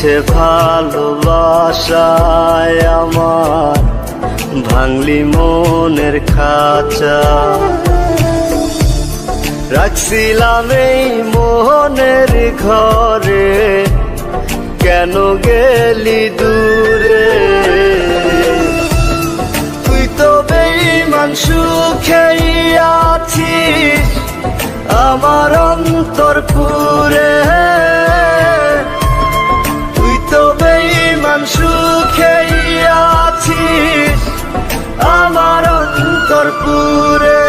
মিছে ভালোবাসায় আমার ভাঙলি মনের খাঁচা। রাখছিলাম এই মোহনের ঘরে, কেন গেলি দূরে? তুই তো বেঈমান সুখেই আছিস আমার অন্তর পুরে। তুই তো বেঈমান সুখেই আছিস আমার অন্তর পুরে।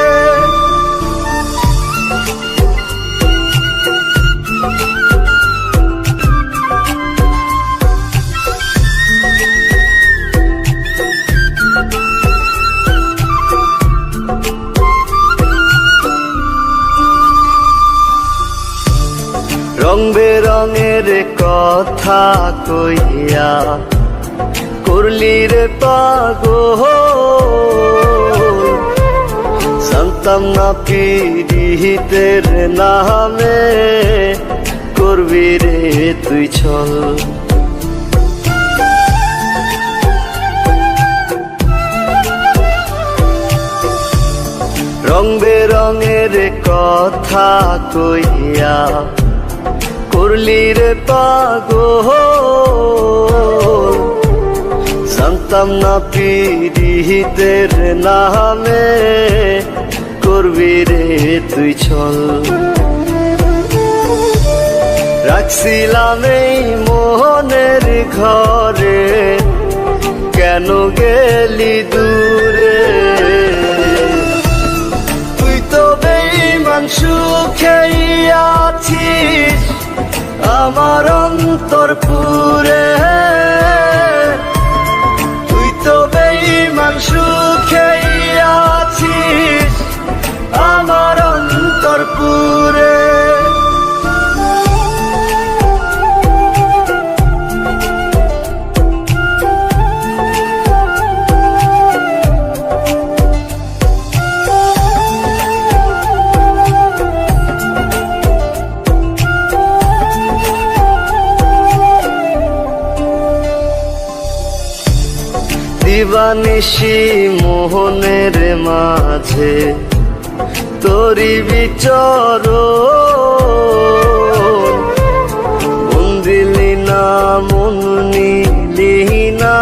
রং বেরঙের কথা কইয়া করলি রে পাগল, জানতাম না পীড়িতের নামে করবি রে তুই ছল। রং বেরঙের কথা কইয়া করলি রে পাগল, জানতাম না পীড়িতের নামে করবি রে তুই ছল। রাখছিলাম এই মোহনের ঘরে, কেন গেলি দূরে? তুই তো বেঈমান সুখেই আছিস আমার অন্তর পুরে। তুই তো বেঈমান সুখেই আছিস আমার অন্তর পুরে। দিবানিশি মোহনের মাঝে তোরি বিচরণ, মন দিলি না মন নিলি না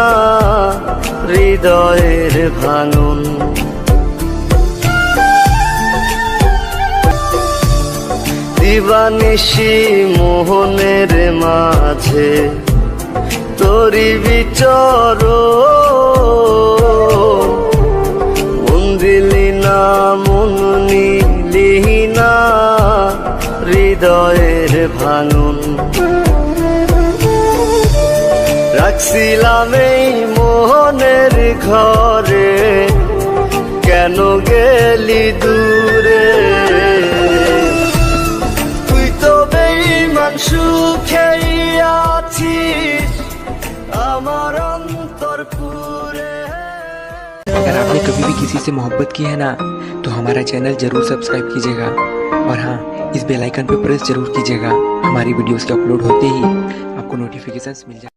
হৃদয়ের ভাঙন। দিবানিশি মোহনের মাঝে তোরি বিচরণ, মন দিলি না মন নিলি না হৃদয়ের ভাঙন। রাখছিলাম এই মোহনের ঘরে, কেন গেলি দূরে? তুই তো বেঈমান সুখেই আছিস আমার অন্তর পুরে। अगर आपने कभी भी किसी से मोहब्बत की है ना, तो हमारा चैनल जरूर सब्सक्राइब कीजिएगा और हाँ, इस बेल आइकन पे प्रेस जरूर कीजिएगा। हमारी वीडियोस के अपलोड होते ही आपको नोटिफिकेशंस मिल जाए।